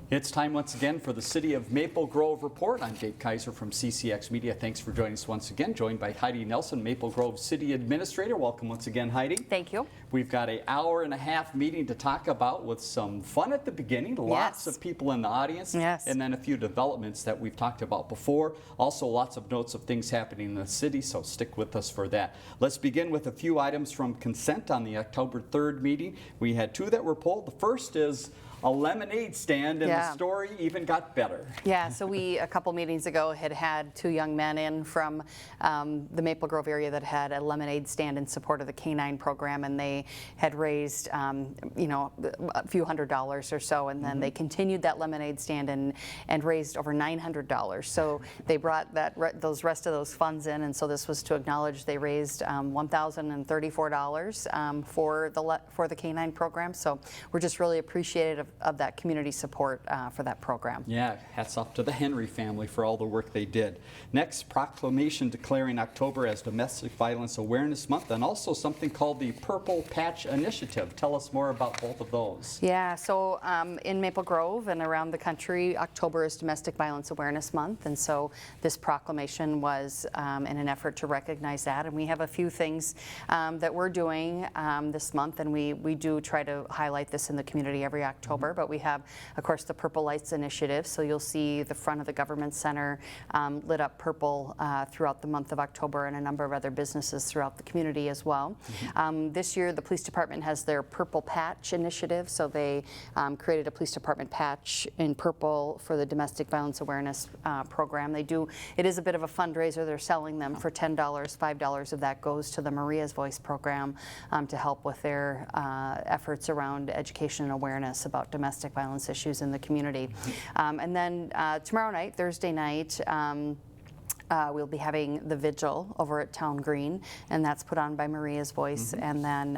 It's time once again for the City of Maple Grove Report. I'm Dave Kaiser from CCX Media. Thanks for joining us once again. Joined by Heidi Nelson, Maple Grove City Administrator. Welcome once again, Heidi. Thank you. We've got an hour-and-a-half meeting to talk about with some fun at the beginning. Lots of people in the audience. And then a few developments that we've talked about before. Also lots of notes of things happening in the city, so stick with us for that. Let's begin with a few items from consent on the October 3rd meeting. We had two that were pulled. The first is a lemonade stand, and the story even got better. Yeah, so we, a couple meetings ago, had two young men in from the Maple Grove area that had a lemonade stand in support of the K-9 program, and they had raised, you know, a few $100s or so, and then they continued that lemonade stand and raised over $900. So they brought those rest of those funds in, and so this was to acknowledge they raised $1,034 for the K-9 program. So we're just really appreciative of that community support for that program. Yeah, hats off to the Henry family for all the work they did. Next, proclamation declaring October as Domestic Violence Awareness Month, and also something called the Purple Patch Initiative. Tell us more about both of those. Yeah, so in Maple Grove and around the country, October is Domestic Violence Awareness Month, and so this proclamation was in an effort to recognize that. And we have a few things that we're doing this month, and we do try to highlight this in the community every October. But we have, of course, the Purple Lights Initiative. So you'll see the front of the government center lit up purple throughout the month of October, and a number of other businesses throughout the community as well. This year, the police department has their Purple Patch Initiative. So they created a police department patch in purple for the Domestic Violence Awareness program. It is a bit of a fundraiser. They're selling them for $10. $5 of that goes to the Maria's Voice program to help with their efforts around education and awareness about domestic violence issues in the community. And then tomorrow night, Thursday night, we'll be having the vigil over at Town Green, and that's put on by Maria's Voice. And then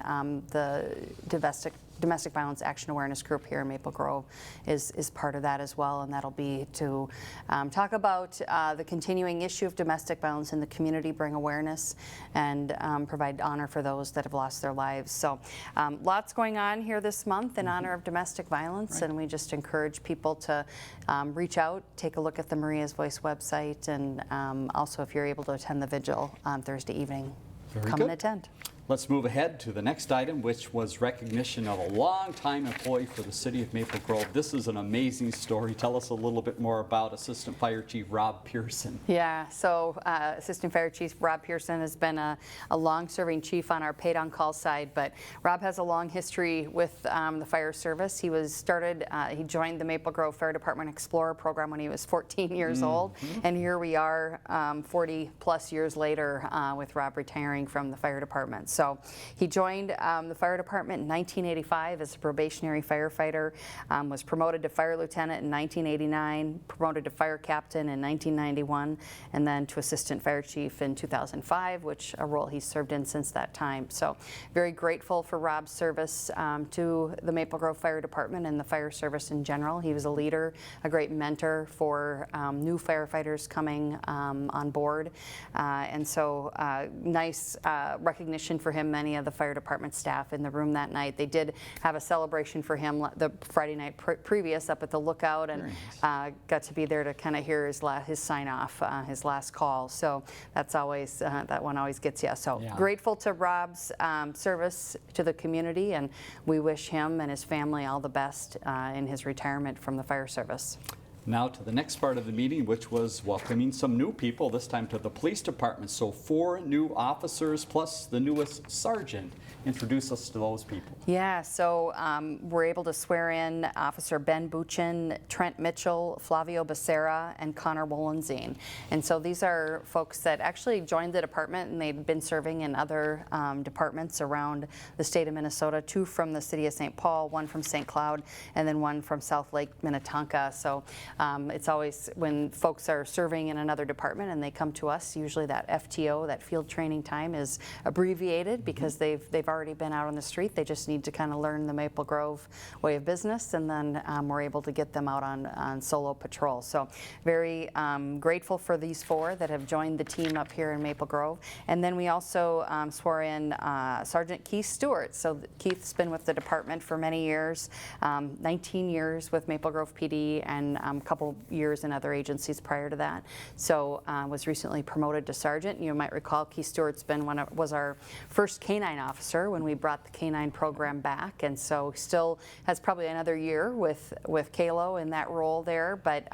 the Domestic Violence Action Awareness Group here in Maple Grove is part of that as well, and that'll be to talk about the continuing issue of domestic violence in the community, bring awareness, and provide honor for those that have lost their lives. So lots going on here this month in honor of domestic violence, and we just encourage people to reach out, take a look at the Maria's Voice website, and also if you're able to attend the vigil on Thursday evening, come and attend. Let's move ahead to the next item, which was recognition of a longtime employee for the City of Maple Grove. This is an amazing story. Tell us a little bit more about Assistant Fire Chief Rob Pearson. Yeah, so Assistant Fire Chief Rob Pearson has been a long-serving chief on our paid-on-call side, but Rob has a long history with the fire service. He joined the Maple Grove Fire Department Explorer program when he was 14 years old, and here we are 40-plus years later with Rob retiring from the fire department. So he joined the fire department in 1985 as a probationary firefighter, was promoted to fire lieutenant in 1989, promoted to fire captain in 1991, and then to assistant fire chief in 2005, which a role he's served in since that time. So very grateful for Rob's service to the Maple Grove Fire Department and the fire service in general. He was a leader, a great mentor for new firefighters coming on board, and so nice recognition for him. Many of the fire department staff in the room that night. They did have a celebration for him the Friday night previous up at the Lookout, and got to be there to kind of hear his sign off, his last call. So that's always that one always gets you. So grateful to Rob's service to the community, and we wish him and his family all the best in his retirement from the fire service. Now to the next part of the meeting, which was welcoming some new people, this time to the police department. So 4 new officers plus the newest sergeant. Introduce us to those people. Yeah, so we're able to swear in Officer Ben Buchin, Trent Mitchell, Flavio Becerra, and Connor Wollenzine. And so these are folks that actually joined the department, and they've been serving in other departments around the state of Minnesota, 2 from the city of St. Paul, 1 from St. Cloud, and then 1 from South Lake Minnetonka. So it's always when folks are serving in another department and they come to us, usually that FTO, that field training time, is abbreviated because they've already been out on the street. They just need need to kind of learn the Maple Grove way of business, and then we're able to get them out on solo patrol. So very grateful for these 4 that have joined the team up here in Maple Grove. And then we also swore in Sergeant Keith Stewart. So Keith's been with the department for many years, 19 years with Maple Grove PD and a couple years in other agencies prior to that. So was recently promoted to sergeant. You might recall Keith Stewart's was our first canine officer when we brought the canine program back, and so still has probably another year with Kalo in that role there, but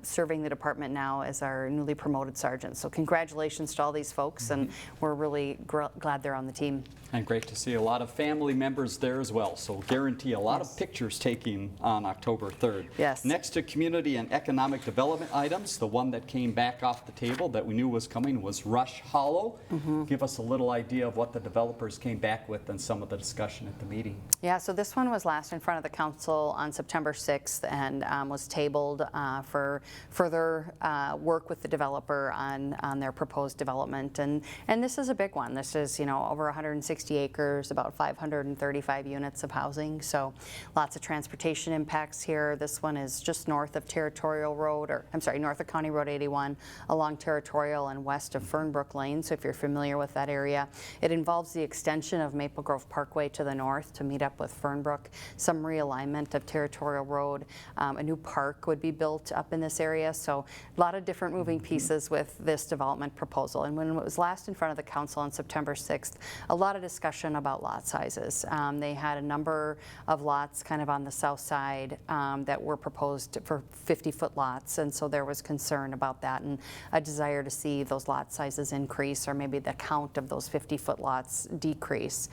serving the department now as our newly promoted sergeant. So congratulations to all these folks, and we're really glad they're on the team. And great to see a lot of family members there as well. So guarantee a lot of pictures taking on October 3rd. Yes. Next to community and economic development items, the one that came back off the table that we knew was coming was Rush Hollow. Give us a little idea of what the developers came back with and some of the discussion at the meeting. Yeah, so this one was last in front of the council on September 6th and was tabled for further work with the developer on their proposed development. And this is a big one. This is, over 160 acres, about 535 units of housing. So lots of transportation impacts here. This one is just north of Territorial Road, north of County Road 81, along Territorial and west of Fernbrook Lane. So if you're familiar with that area, it involves the extension of Maple Grove Parkway to the north to meet up with Fernbrook, some realignment of Territorial Road. A new park would be built up in this area. So a lot of different moving pieces with this development proposal. And when it was last in front of the council on September 6th, a lot of discussion about lot sizes. They had a number of lots kind of on the south side that were proposed for 50-foot lots, and so there was concern about that and a desire to see those lot sizes increase, or maybe the count of those 50-foot lots decrease.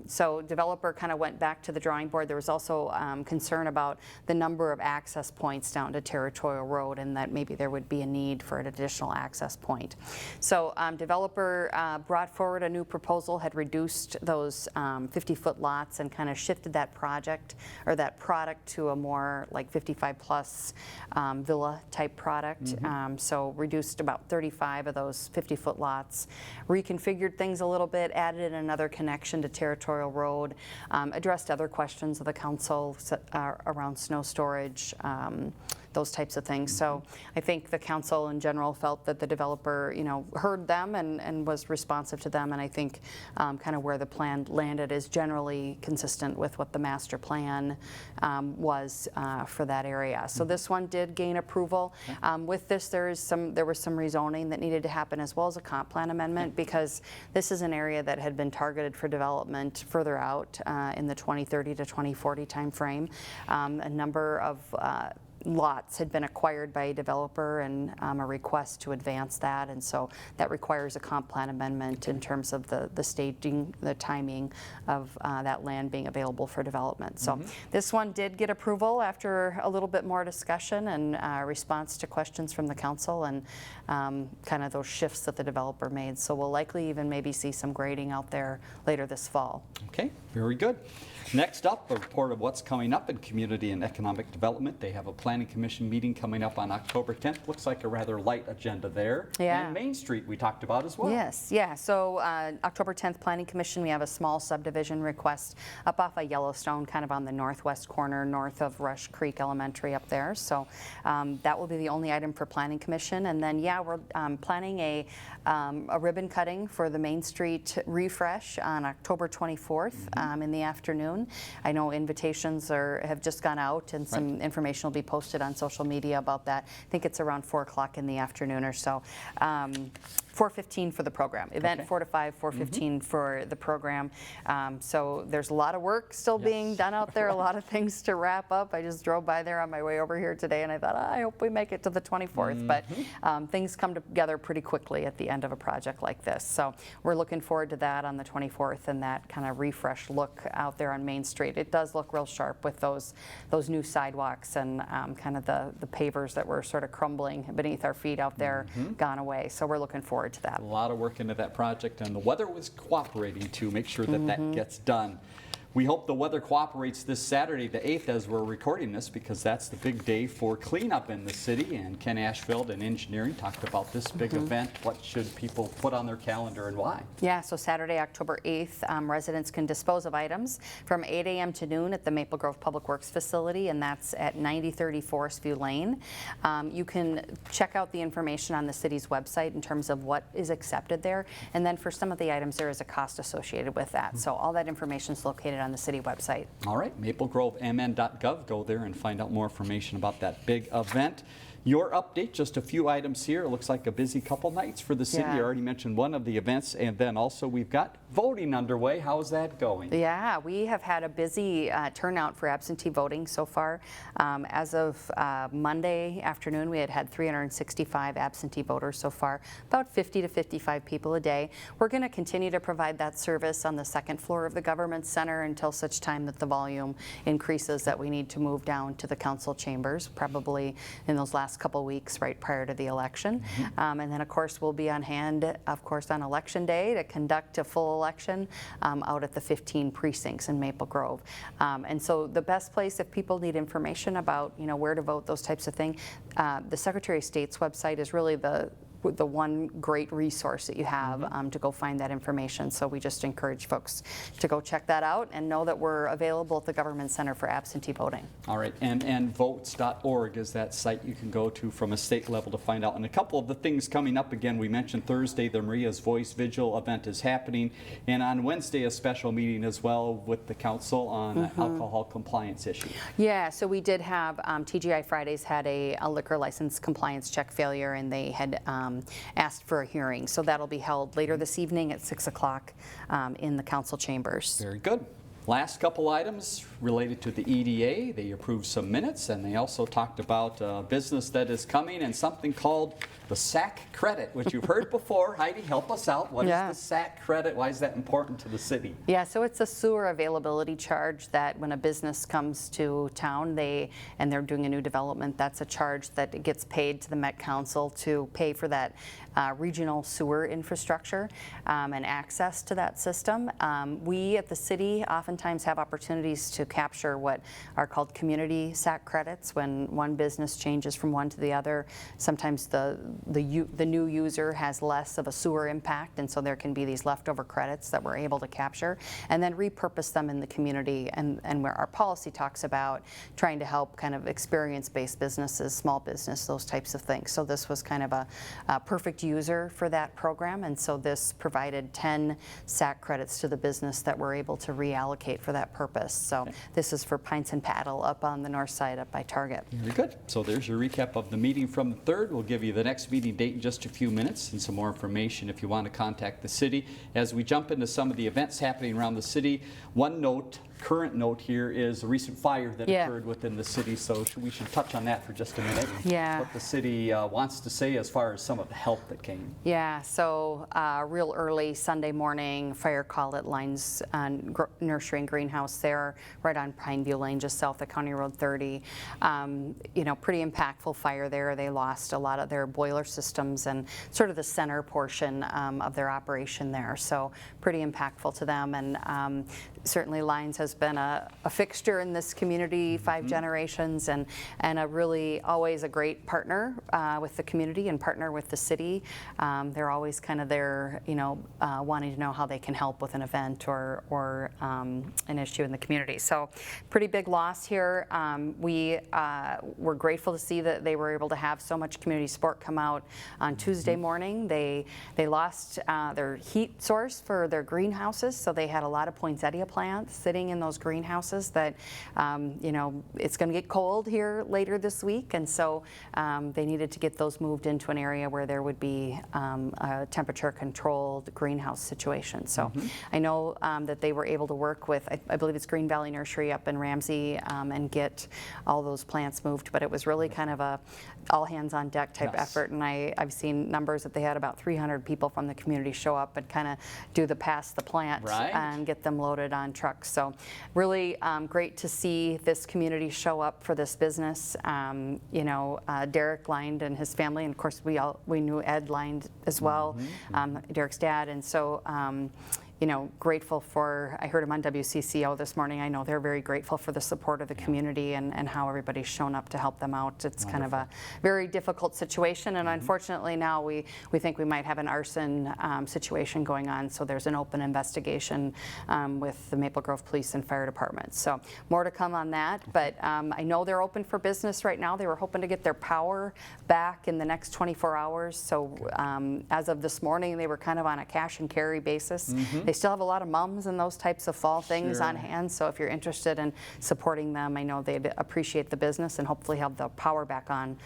So developer kind of went back to the drawing board. There was also concern about the number of access points down to Territorial Road, and that maybe there would be a need for an additional access point. So developer brought forward a new proposal, had reduced those 50-foot lots and kind of shifted that project or that product to a more like 55-plus villa type product. So reduced about 35 of those 50-foot lots, reconfigured things a little bit, added in another connection to Territorial Road, addressed other questions of the council around snow storage, those types of things. So I think the council in general felt that the developer, heard them and was responsive to them. And I think kind of where the plan landed is generally consistent with what the master plan was for that area. So this one did gain approval. With this, there was some rezoning that needed to happen, as well as a comp plan amendment, because this is an area that had been targeted for development further out in the 2030 to 2040 timeframe. A number of lots had been acquired by a developer, and a request to advance that, and so that requires a comp plan amendment in terms of the staging, the timing of that land being available for development. So this one did get approval after a little bit more discussion and response to questions from the council and kind of those shifts that the developer made. So we'll likely even maybe see some grading out there later this fall. Okay, very good. Next up, a report of what's coming up in community and economic development. They have a planning commission meeting coming up on October 10th. Looks like a rather light agenda there. Yeah. And Main Street we talked about as well. Yes, yeah. So October 10th planning commission, we have a small subdivision request up off of Yellowstone, kind of on the northwest corner, north of Rush Creek Elementary up there. So that will be the only item for planning commission. And then, yeah, we're planning a ribbon cutting for the Main Street refresh on October 24th in the afternoon. I know invitations have just gone out, and some information will be posted on social media about that. I think it's around 4 o'clock in the afternoon or so. 4:15 for the program. Event 4 to 5, 4:15 for the program. So there's a lot of work still being done out there, a lot of things to wrap up. I just drove by there on my way over here today, and I thought, I hope we make it to the 24th. But things come together pretty quickly at the end of a project like this. So we're looking forward to that on the 24th, and that kind of refresh look out there on Main Street. It does look real sharp with those new sidewalks and kind of the pavers that were sort of crumbling beneath our feet out there gone away. So we're looking forward to that. A lot of work into that project, and the weather was cooperating to make sure that that gets done. we hope the weather cooperates this Saturday, the 8th, as we're recording this, because that's the big day for cleanup in the city. And Ken Ashfield in engineering talked about this big event. What should people put on their calendar and why? Yeah, so Saturday, October 8th, residents can dispose of items from 8 a.m. to noon at the Maple Grove Public Works facility, and that's at 9030 Forest View Lane. You can check out the information on the city's website in terms of what is accepted there, and then for some of the items there is a cost associated with that. So all that information is located on the city website. All right, maplegrovemn.gov. Go there and find out more information about that big event. Your update, just a few items here. It looks like a busy couple nights for the city. Yeah. You already mentioned one of the events, and then also we've got voting underway. How's that going? Yeah, we have had a busy turnout for absentee voting so far. As of Monday afternoon, we had 365 absentee voters so far, about 50 to 55 people a day. We're going to continue to provide that service on the second floor of the Government Center until such time that the volume increases that we need to move down to the council chambers, probably in those last couple weeks right prior to the election. And then of course we'll be on hand, of course, on election day to conduct a full election out at the 15 precincts in Maple Grove. And so the best place if people need information about where to vote, those types of things, the Secretary of State's website is really the one great resource that you have to go find that information. So we just encourage folks to go check that out and know that we're available at the Government Center for absentee voting. All right, mnvotes.org is that site you can go to from a state level to find out. And a couple of the things coming up again, we mentioned Thursday, the Maria's Voice Vigil event is happening. And on Wednesday, a special meeting as well with the council on alcohol compliance issues. Yeah, so we did have, TGI Fridays had a liquor license compliance check failure, and they had asked for a hearing. So that'll be held later this evening at 6 o'clock in the council chambers. Very good. Last couple items related to the EDA. They approved some minutes, and they also talked about a business that is coming and something called the SAC credit, which you've heard before. Heidi, help us out. What is the SAC credit? Why is that important to the city? Yeah, so it's a sewer availability charge that when a business comes to town and they're doing a new development, that's a charge that gets paid to the Met Council to pay for that regional sewer infrastructure and access to that system. We at the city oftentimes have opportunities to capture what are called community SAC credits when one business changes from one to the other. Sometimes the new user has less of a sewer impact, and so there can be these leftover credits that we're able to capture and then repurpose them in the community, and where our policy talks about trying to help kind of experience-based businesses, small business, those types of things. So this was kind of a perfect user for that program, and so this provided 10 SAC credits to the business that we're able to reallocate for that purpose. So this is for Pints and Paddle up on the north side up by Target. Very good. So there's your recap of the meeting from the 3rd. We'll give you the next meeting date in just a few minutes and some more information if you want to contact the city. As we jump into some of the events happening around the city, one note, current note here is a recent fire that occurred within the city, so we should touch on that for just a minute. What the city wants to say as far as some of the help that came. Yeah, so real early Sunday morning, fire call at Lines Nursery and Greenhouse there, right on Pineview Lane, just south of County Road 30. Pretty impactful fire there. They lost a lot of their boiler systems and sort of the center portion of their operation there. So pretty impactful to them, and certainly Lines has been a fixture in this community, 5 generations, and a really always a great partner with the community and partner with the city. They're always kind of there, wanting to know how they can help with an event or an issue in the community. So pretty big loss here. We were grateful to see that they were able to have so much community support come out on Tuesday morning. They lost their heat source for their greenhouses, so they had a lot of poinsettia plants sitting in those greenhouses that, it's going to get cold here later this week, and so they needed to get those moved into an area where there would be a temperature-controlled greenhouse situation. So I know that they were able to work with, I believe it's Green Valley Nursery up in Ramsey, and get all those plants moved, but it was really kind of a all-hands-on-deck type effort, and I've seen numbers that they had about 300 people from the community show up and kind of do the pass the plant and get them loaded on trucks. So really great to see this community show up for this business. Derek Lind and his family, and of course we knew Ed Lind as well, Derek's dad, and so grateful for, I heard him on WCCO this morning, I know they're very grateful for the support of the community and how everybody's shown up to help them out. It's kind of a very difficult situation, and unfortunately now we think we might have an arson situation going on, so there's an open investigation with the Maple Grove Police and Fire Department. So more to come on that, but I know they're open for business right now. They were hoping to get their power back in the next 24 hours, so as of this morning they were kind of on a cash and carry basis. They still have a lot of mums and those types of fall things on hand, so if you're interested in supporting them, I know they'd appreciate the business and hopefully have the power back on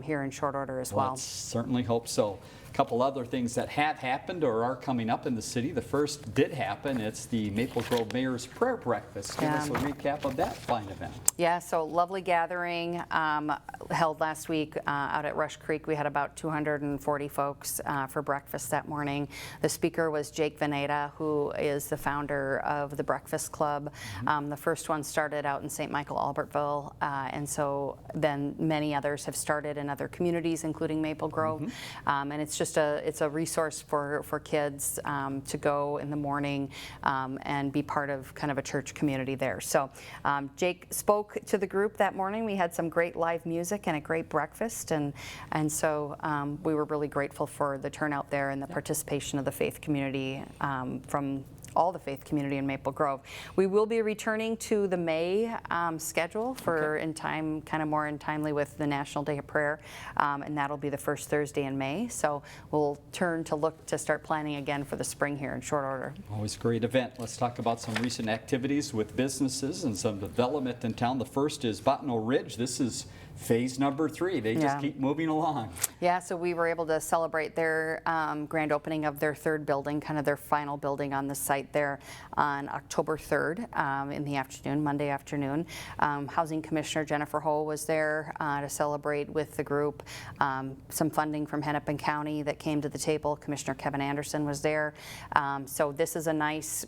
here in short order as well. Let's certainly hope so. A couple other things that have happened or are coming up in the city. The first did happen. It's the Maple Grove Mayor's Prayer Breakfast. Give us a recap of that fine event. Yeah, so lovely gathering held last week out at Rush Creek. We had about 240 folks for breakfast that morning. The speaker was Jake Veneta, who is the founder of the Breakfast Club. The first one started out in St. Michael, Albertville, and so then many others have started in other communities, including Maple Grove. And it's just it's a resource for kids to go in the morning and be part of kind of a church community there. So Jake spoke to the group that morning. We had some great live music and a great breakfast, and so we were really grateful for the turnout there and the participation of the faith community from all the faith community in Maple Grove. We will be returning to the May schedule for in time, kind of more in timely with the National Day of Prayer, and that'll be the first Thursday in May. So we'll turn to look to start planning again for the spring here in short order. Always a great event. Let's talk about some recent activities with businesses and some development in town. The first is Bottineau Ridge. This is phase number 3. They just keep moving along. Yeah, so we were able to celebrate their grand opening of their third building, kind of their final building on the site there on October 3rd in the afternoon, Monday afternoon. Housing Commissioner Jennifer Ho was there to celebrate with the group. Some funding from Hennepin County that came to the table. Commissioner Kevin Anderson was there. So this is a nice,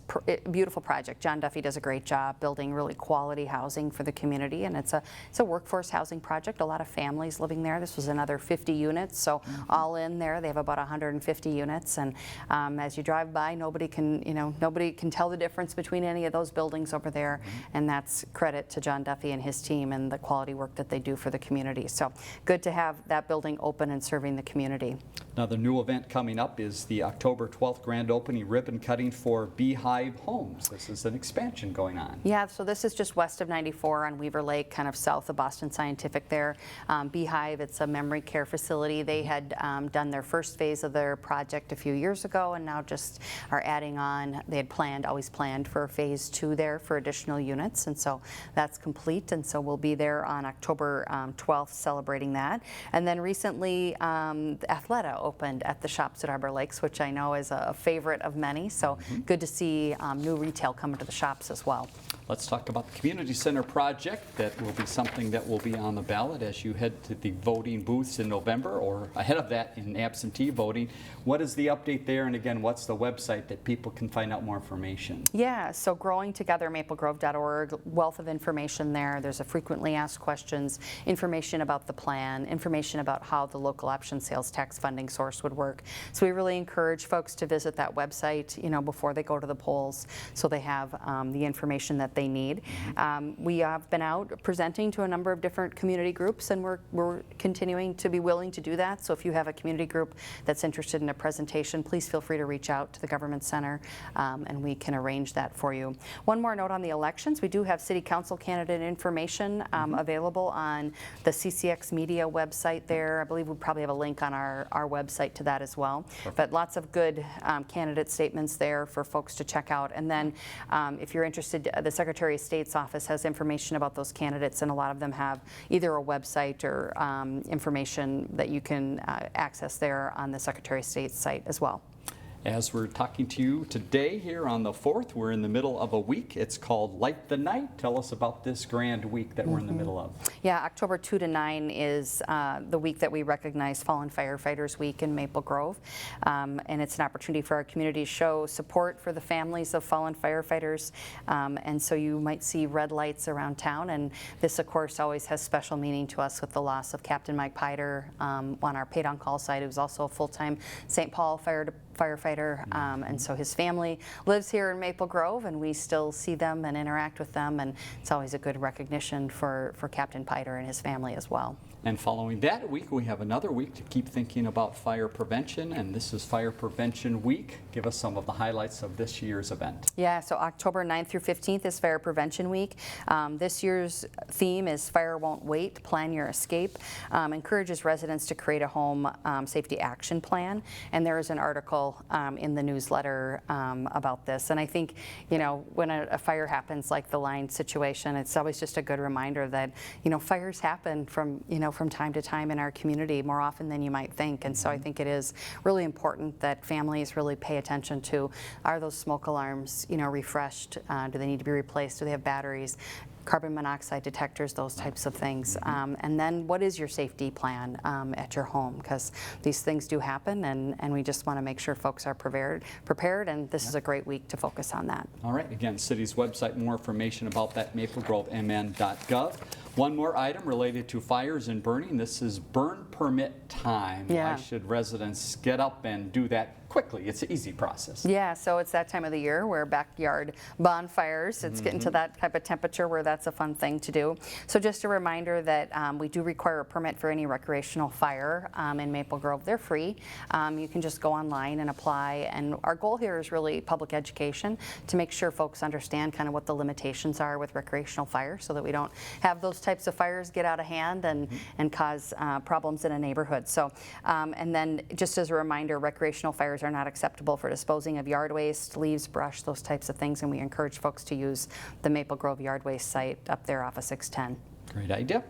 beautiful project. John Duffy does a great job building really quality housing for the community, and it's a workforce housing project. A lot of families living there. This was another 50 units, so all in there they have about 150 units, and as you drive by, nobody can tell the difference between any of those buildings over there, and that's credit to John Duffy and his team and the quality work that they do for the community. So good to have that building open and serving the community. Another new event coming up is the October 12th grand opening ribbon cutting for Beehive Homes. This is an expansion going on. Yeah, so this is just west of 94 on Weaver Lake, kind of south of Boston Scientific there. Beehive, it's a memory care facility. They had done their first phase of their project a few years ago, and now just are adding on. They had always planned for phase 2 there for additional units, and so that's complete, and so we'll be there on October 12th celebrating that. And then recently Athleta opened at the shops at Arbor Lakes, which I know is a favorite of many, so good to see new retail coming to the shops as well. Let's talk about the Community Center project. That will be something that will be on the ballot as you head to the voting booths in November, or ahead of that in absentee voting. What is the update there, and again, what's the website that people can find out more information? Yeah, so growingtogethermaplegrove.org, wealth of information there. There's a frequently asked questions, information about the plan, information about how the local option sales tax funding source would work. So we really encourage folks to visit that website, before they go to the polls, so they have the information that they need. We have been out presenting to a number of different community groups, and we're continuing to be willing to do that. So if you have a community group that's interested in a presentation, please feel free to reach out to the Government Center, and we can arrange that for you. One more note on the elections. We do have City Council candidate information available on the CCX Media website there. I believe we probably have a link on our website to that as well. Perfect. But lots of good candidate statements there for folks to check out. And then if you're interested, the Secretary of State's office has information about those candidates, and a lot of them have either a website or information that you can access there on the Secretary of State's site as well. As we're talking to you today here on the 4th, we're in the middle of a week. It's called Light the Night. Tell us about this grand week that we're in the middle of. Yeah, October 2 to 9 is the week that we recognize Fallen Firefighters Week in Maple Grove. And it's an opportunity for our community to show support for the families of fallen firefighters. And so you might see red lights around town. And this, of course, always has special meaning to us with the loss of Captain Mike Piter on our paid-on-call site. He was also a full-time St. Paul firefighter, and so his family lives here in Maple Grove, and we still see them and interact with them, and it's always a good recognition for Captain Piter and his family as well. And following that week, we have another week to keep thinking about fire prevention, and this is Fire Prevention Week. Give us some of the highlights of this year's event. Yeah, so October 9th through 15th is Fire Prevention Week. This year's theme is Fire Won't Wait, Plan Your Escape. Encourages residents to create a home safety action plan, and there is an article in the newsletter about this. And I think, you know, when a fire happens like the line situation, it's always just a good reminder that, you know, fires happen from time to time in our community more often than you might think. And so I think it is really important that families really pay attention to, are those smoke alarms, you know, refreshed? Do they need to be replaced? Do they have batteries? Carbon monoxide detectors, those types of things. And then what is your safety plan at your home? Because these things do happen, and we just want to make sure folks are prepared, and this is a great week to focus on that. All right, again, city's website, more information about that, maplegrovemn.gov. One more item related to fires and burning. This is burn permit time. Yeah. Why should residents get up and do that quickly? It's an easy process. Yeah, so it's that time of the year where backyard bonfires, it's getting to that type of temperature where that's a fun thing to do. So just a reminder that we do require a permit for any recreational fire in Maple Grove. They're free. You can just go online and apply, and our goal here is really public education to make sure folks understand kind of what the limitations are with recreational fire, so that we don't have those types of fires get out of hand and cause problems in a neighborhood. So, and then just as a reminder, recreational fires are not acceptable for disposing of yard waste, leaves, brush, those types of things, and we encourage folks to use the Maple Grove Yard Waste site up there off of 610. Great idea.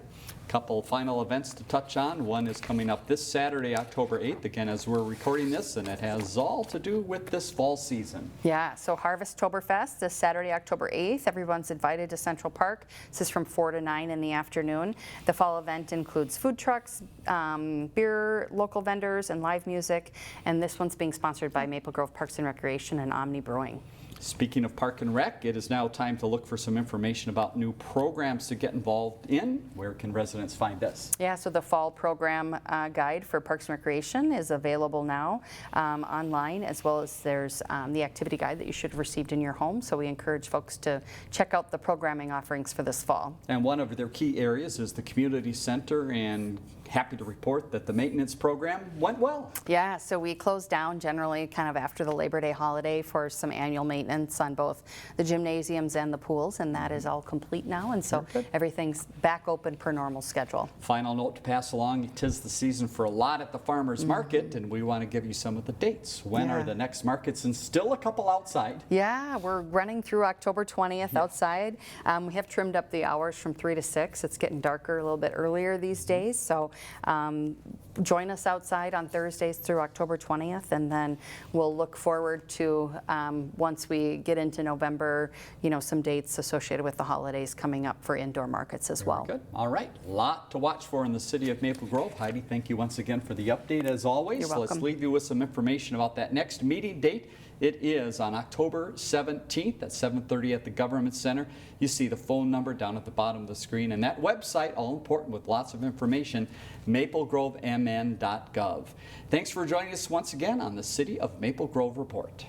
Couple final events to touch on. One is coming up this Saturday, October 8th, again as we're recording this, and it has all to do with this fall season. Yeah, so Harvest Toberfest this Saturday, October 8th. Everyone's invited to Central Park. This is from 4 to 9 in the afternoon. The fall event includes food trucks, beer, local vendors, and live music, and this one's being sponsored by Maple Grove Parks and Recreation and Omni Brewing. Speaking of Park and Rec, it is now time to look for some information about new programs to get involved in. Where can residents find this? Yeah, so the fall program guide for Parks and Recreation is available now online, as well as there's the activity guide that you should have received in your home. So we encourage folks to check out the programming offerings for this fall. And one of their key areas is the community center, and happy to report that the maintenance program went well. Yeah, so we closed down generally kind of after the Labor Day holiday for some annual maintenance on both the gymnasiums and the pools, and that is all complete now, and so everything's back open per normal schedule. Final note to pass along, 'tis the season for a lot at the farmers market, and we want to give you some of the dates. When are the next markets, and still a couple outside? Yeah, we're running through October 20th outside. We have trimmed up the hours from 3 to 6. It's getting darker a little bit earlier these days, so join us outside on Thursdays through October 20th, and then we'll look forward to, once we get into November, you know, some dates associated with the holidays coming up for indoor markets as well. Good. All right. A lot to watch for in the city of Maple Grove. Heidi, thank you once again for the update as always. You're welcome. Let's leave you with some information about that next meeting date. It is on October 17th at 7:30 at the Government Center. You see the phone number down at the bottom of the screen, and that website, all important with lots of information, maplegrovemn.gov. Thanks for joining us once again on the City of Maple Grove Report.